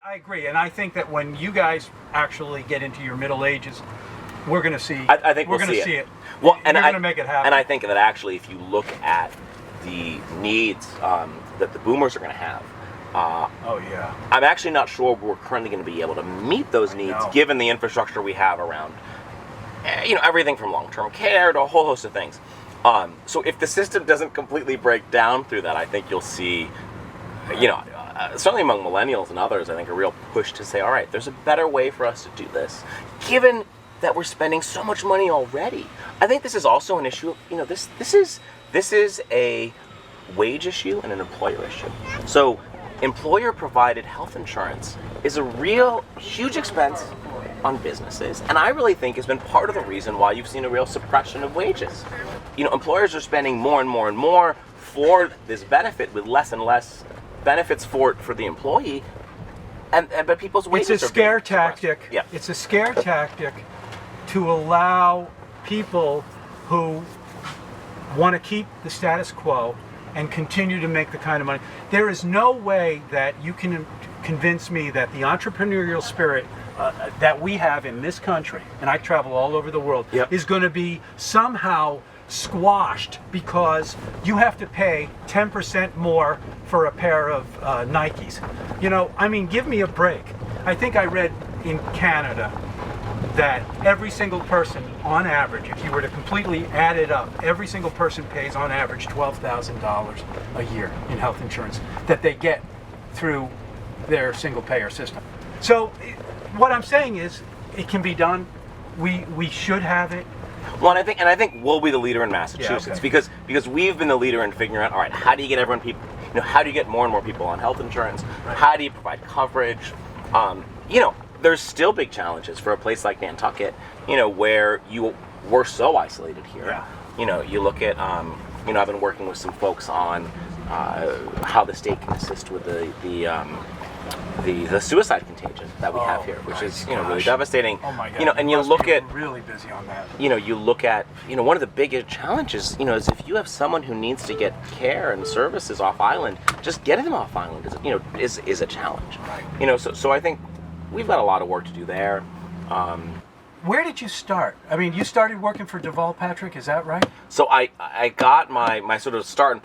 I agree, and I think that when you guys actually get into your middle ages, we're going to see. I think we're going to see it. Well, and you're going to make it happen. And I think that actually, if you look at the needs that the boomers are going to have, oh yeah, I'm actually not sure we're currently going to be able to meet those needs given the infrastructure we have around, everything from long-term care to a whole host of things. So if the system doesn't completely break down through that, I think you'll see, certainly among millennials and others, I think a real push to say, all right, there's a better way for us to do this, given that we're spending so much money already. I think this is also an issue. This is a wage issue and an employer issue. So employer-provided health insurance is a real huge expense on businesses, and I really think has been part of the reason why you've seen a real suppression of wages. Employers are spending more and more and more for this benefit with less and less benefits for the employee, but people's wages It's a scare tactic. Yeah. It's a scare tactic to allow people who want to keep the status quo and continue to make the kind of money. There is no way that you can convince me that the entrepreneurial spirit that we have in this country, and I travel all over the world, is going to be somehow squashed because you have to pay 10% more for a pair of Nikes. Give me a break. I think I read in Canada that every single person, on average, if you were to completely add it up, every single person pays on average $12,000 a year in health insurance that they get through their single payer system. So what I'm saying is it can be done. We should have it. Well, and I think we'll be the leader in Massachusetts because we've been the leader in figuring out, all right, how do you get how do you get more and more people on health insurance? Right. How do you provide coverage? There's still big challenges for a place like Nantucket, where we're so isolated here. Yeah. You look at, I've been working with some folks on how the state can assist with the suicide contagion that we have here, which is really devastating. Oh my God. And you look at really busy on that. You look at one of the biggest challenges is if you have someone who needs to get care and services off island, just getting them off island is a challenge. Right. So I think we've got a lot of work to do there. Where did you start? You started working for Deval Patrick, is that right? So I got my sort of start in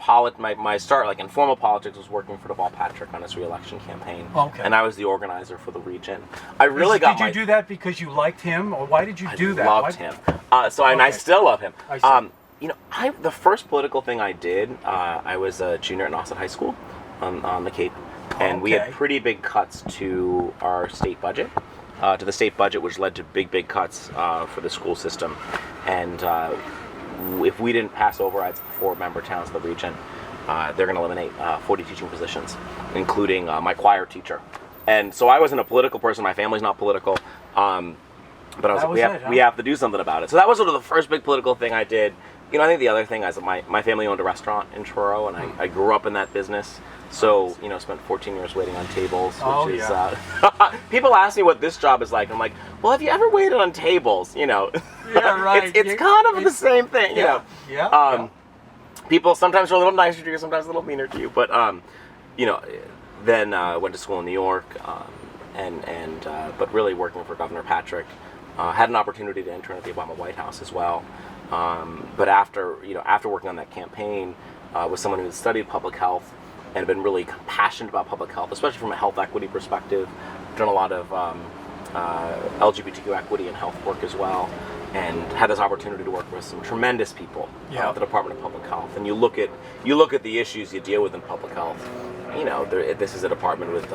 my start like in formal politics was working for Deval Patrick on his re-election campaign. Okay. And I was the organizer for the region. Did you do that because you liked him, or why did you do that? I loved him. And I still love him. The first political thing I did, I was a junior at Nauset High School on the Cape, and we had pretty big cuts to our state budget. To the state budget, which led to big cuts for the school system. And if we didn't pass overrides at the 4 member towns of the region, they're going to eliminate 40 teaching positions, including my choir teacher. And so I wasn't a political person. My family's not political. But I was like, we have to do something about it. So that was sort of the first big political thing I did. I think the other thing is my family owned a restaurant in Truro, and I grew up in that business. So, spent 14 years waiting on tables, which is, people ask me what this job is like. And I'm like, well, have you ever waited on tables? Yeah, right. It's kind of the same thing, People sometimes are a little nicer to you, sometimes a little meaner to you. But, then went to school in New York, but really working for Governor Patrick. Had an opportunity to intern at the Obama White House as well. But after working on that campaign, was someone who had studied public health and been really passionate about public health, especially from a health equity perspective. Done a lot of LGBTQ equity and health work as well, and had this opportunity to work with some tremendous people at the Department of Public Health. And you look at the issues you deal with in public health. This is a department with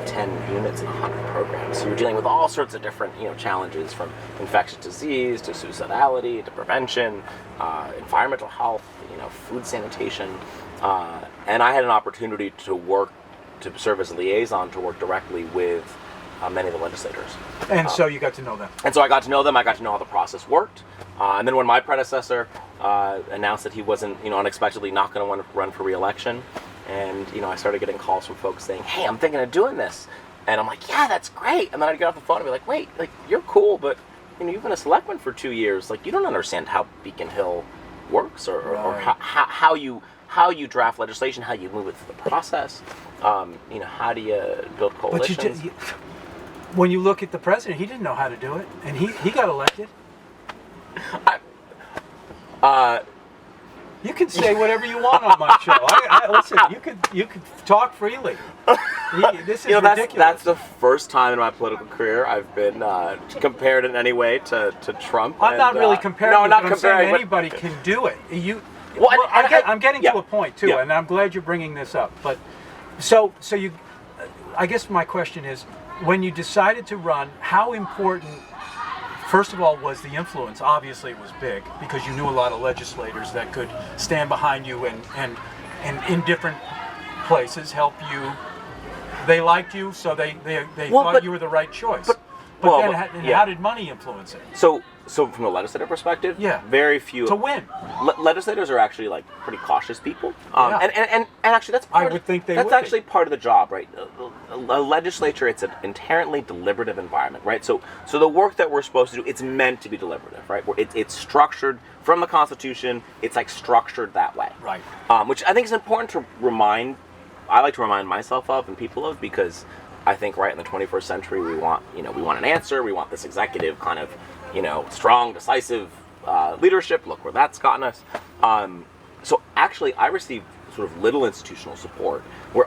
10 units and 100 programs. So you're dealing with all sorts of different challenges, from infectious disease to suicidality to prevention, environmental health, food sanitation. And I had an opportunity to serve as a liaison, to work directly with many of the legislators. And so you got to know them. And so I got to know them. I got to know how the process worked. And then when my predecessor announced that he wasn't, unexpectedly not going to run for re-election, and I started getting calls from folks saying, "Hey, I'm thinking of doing this," and I'm like, "Yeah, that's great." And then I'd get off the phone and be like, "Wait, you're cool, but you've been a selectman for 2 years. You don't understand how Beacon Hill works, or how you draft legislation, how you move it through the process." How do you build coalitions? When you look at the president, he didn't know how to do it, and he got elected. You can say whatever you want on my show. Listen, you could talk freely. This is ridiculous. That's the first time in my political career I've been compared in any way to Trump. I'm not really comparing. No, not comparing. I'm saying anybody can do it. I'm getting to a point too, and I'm glad you're bringing this up. But so you, I guess my question is, when you decided to run, how important? First of all, was the influence. Obviously, it was big because you knew a lot of legislators that could stand behind you and in different places help you. They liked you, so they thought you were the right choice. How did money influence it? So from a legislative perspective, very few to win. Legislators are actually like pretty cautious people, and actually that's part I would think they that's would actually part of the job, right? A legislature, it's an inherently deliberative environment, right? So the work that we're supposed to do, it's meant to be deliberative, right? It's structured from the Constitution. It's like structured that way, right? Which I think is important to remind. I like to remind myself of and people of, because I think right in the 21st century we want an answer. We want this executive kind of strong, decisive leadership. Look where that's gotten us. So actually, I received sort of little institutional support.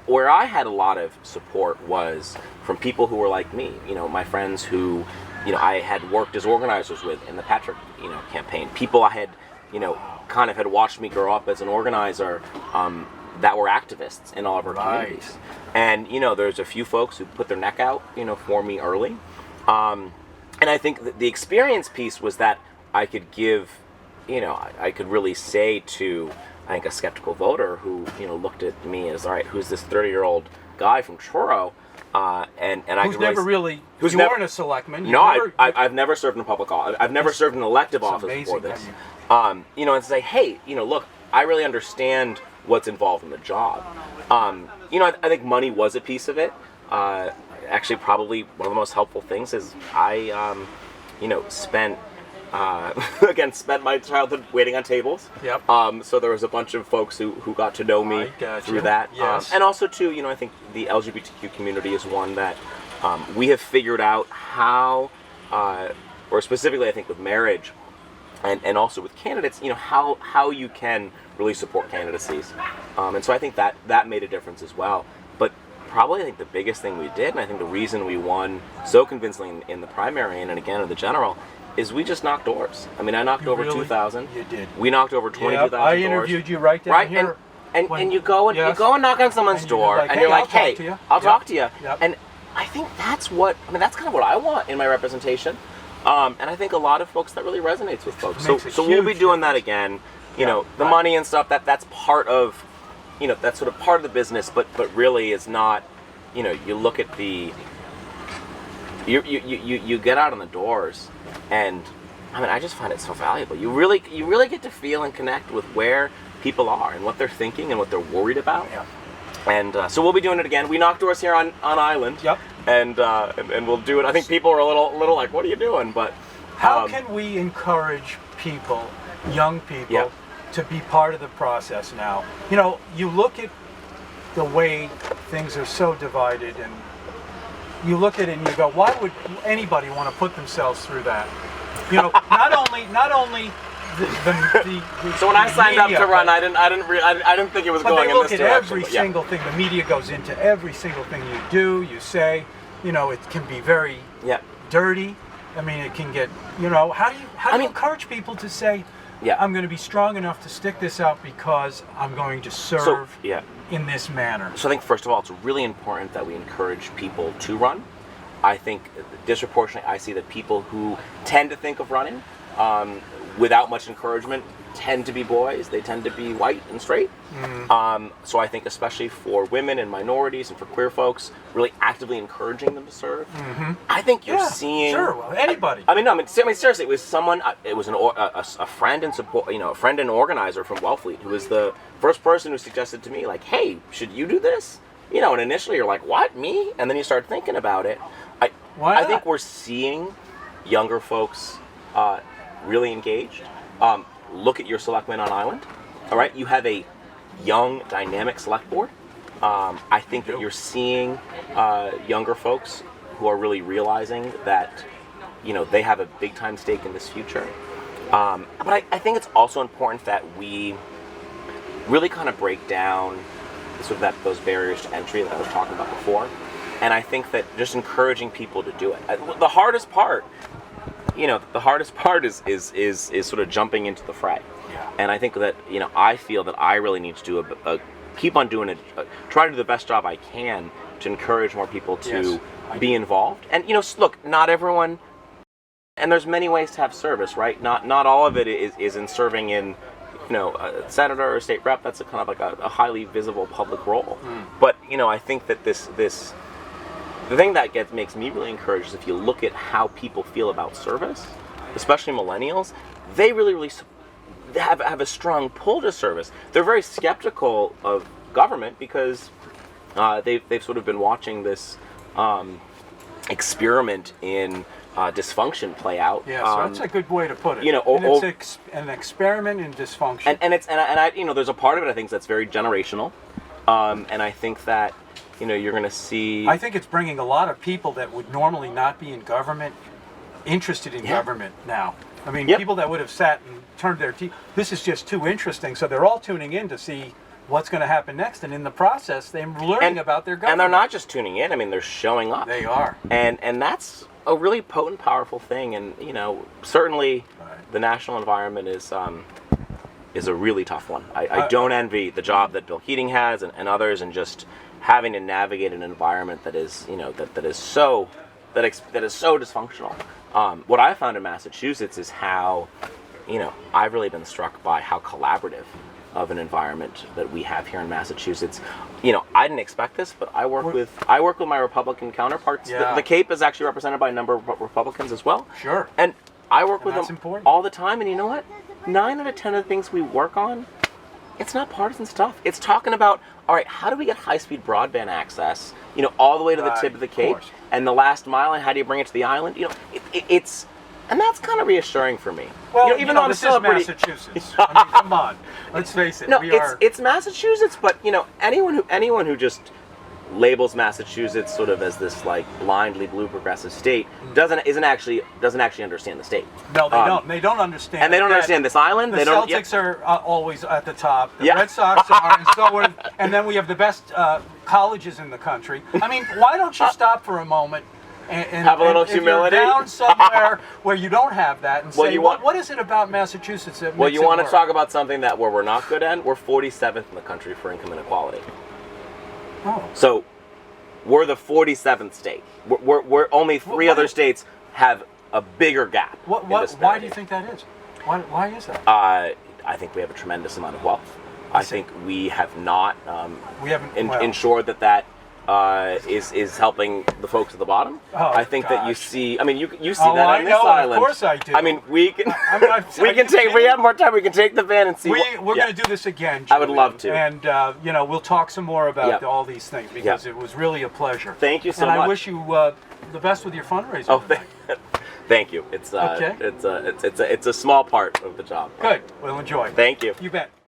Where I had a lot of support was from people who were like me. My friends who, I had worked as organizers with in the Patrick, campaign. People I had, kind of had watched me grow up as an organizer. That were activists in all of our communities. And, there's a few folks who put their neck out, for me early. And I think the experience piece was that I could give, I could really say to, I think, a skeptical voter who, looked at me as, all right, who's this 30-year-old guy from Truro? And I who's never really, who's you weren't a selectman. I've never served in a public office. I've never served in an elective office before this. And say, hey, look, I really understand what's involved in the job. I think money was a piece of it. Actually, probably one of the most helpful things is I, spent my childhood waiting on tables. Yep. So there was a bunch of folks who got to know me through that. Yes. And also, too, I think the LGBTQ community is one that we have figured out how, or specifically, I think, with marriage, and also with candidates, how you can really support candidacies. And so I think that made a difference as well. But probably I think the biggest thing we did, and I think the reason we won so convincingly in the primary and again in the general, is we just knocked doors. I mean, I knocked over 2,000. You did. We knocked over 22,000 doors. I interviewed you right down here. And you go and knock on someone's door, and you're like, hey, I'll talk to you. Yep. And I think that's kind of what I want in my representation. And I think a lot of folks, that really resonates with folks. So we'll be doing that again. The money and stuff, that's part of, that's sort of part of the business, but really is not, you look at you get out on the doors, and I just find it so valuable. You really get to feel and connect with where people are and what they're thinking and what they're worried about. Yeah. And so we'll be doing it again. We knocked doors here on Island. Yep. And we'll do it. I think people are a little like, what are you doing? But how can we encourage people, young people, to be part of the process now? You look at the way things are so divided, and you look at it and you go, why would anybody want to put themselves through that? Not only the so when I signed up to run, I didn't think it was going in this direction. But they look at every single thing. The media goes into every single thing you do, you say. It can be very dirty. It can get. How do you encourage people to say, I'm going to be strong enough to stick this out because I'm going to serve in this manner? So I think, first of all, it's really important that we encourage people to run. I think disproportionately, I see that people who tend to think of running without much encouragement tend to be boys. They tend to be white and straight. Mm-hmm. So I think, especially for women and minorities and for queer folks, really actively encouraging them to serve. Mm-hmm. I think you're seeing. Sure, well, anybody. Seriously, it was someone. It was a friend and support. A friend and organizer from Wellfleet who was the first person who suggested to me, like, "Hey, should you do this?" And initially you're like, "What, me?" And then you start thinking about it. I think we're seeing younger folks really engaged. Look at your selectmen on Island. All right, you have a young, dynamic select board. I think that you're seeing younger folks who are really realizing that, they have a big time stake in this future. But I think it's also important that we really kind of break down sort of those barriers to entry that I was talking about before. And I think that just encouraging people to do it. The hardest part, is sort of jumping into the fray. Yeah. And I think that, I feel that I really need to do keep on doing it, try to do the best job I can to encourage more people to be involved. And, look, not everyone, and there's many ways to have service, right? Not all of it is in serving in, a senator or state rep. That's a kind of like a highly visible public role. But, I think that the thing that makes me really encouraged is if you look at how people feel about service, especially millennials, they really have a strong pull to service. They're very skeptical of government because they've sort of been watching this experiment in dysfunction play out. Yeah, so that's a good way to put it. It's an experiment in dysfunction. And I there's a part of it I think that's very generational, and I think that you're going to see. I think it's bringing a lot of people that would normally not be in government interested in government now. I mean, people that would have sat and turned their teeth. This is just too interesting, so they're all tuning in to see what's going to happen next, and in the process, they're learning about their government. And they're not just tuning in. I mean, they're showing up. They are. And that's a really potent, powerful thing. And certainly, the national environment is a really tough one. I don't envy the job that Bill Keating has and others, and just having to navigate an environment that is that is so dysfunctional. What I found in Massachusetts is how I've really been struck by how collaborative of an environment that we have here in Massachusetts. I didn't expect this, but I work with my Republican counterparts. Yeah. The Cape is actually represented by a number of Republicans as well. Sure. And I work with them important. all the time, and you know what? 9 out of 10 of the things we work on, it's not partisan stuff. It's talking about, all right, how do we get high-speed broadband access, all the way to the tip of the Cape, and the last mile, and how do you bring it to the island? It's, and that's kind of reassuring for me. Well, even though I'm this still is Massachusetts. I mean, come on, let's face it. No, it's Massachusetts, but anyone who just labels Massachusetts sort of as this like blindly blue progressive state doesn't actually understand the state. No, they don't. They don't understand. And they don't understand this island. The Celtics are always at the top. The Yeah. Red Sox are, and so are, and then we have the best colleges in the country. I mean, why don't you stop for a moment and have a little humility? If you're down somewhere where you don't have that, and Well, say, what is it about Massachusetts that Well, makes you it want to work? talk about something where we're not good at? We're 47th in the country for income inequality. Oh. So we're the 47th state. We're only three other states have a bigger gap. Why do you think that is? Why is that? I think we have a tremendous amount of wealth. I think we have not ensured that is helping the folks at the bottom. Oh, I think that you see. I mean, you see Oh, that I on this know, island. of course I do. I mean, we can we can take. We have more time. We can take the van and see. We're going to do this again, Julian. I would love to. And we'll talk some more about all these things because it was really a pleasure. Thank you so much. much. And I wish you the best with your fundraising. Oh, thank you. It's a small part of the job. Good. We'll enjoy. Thank you. You bet.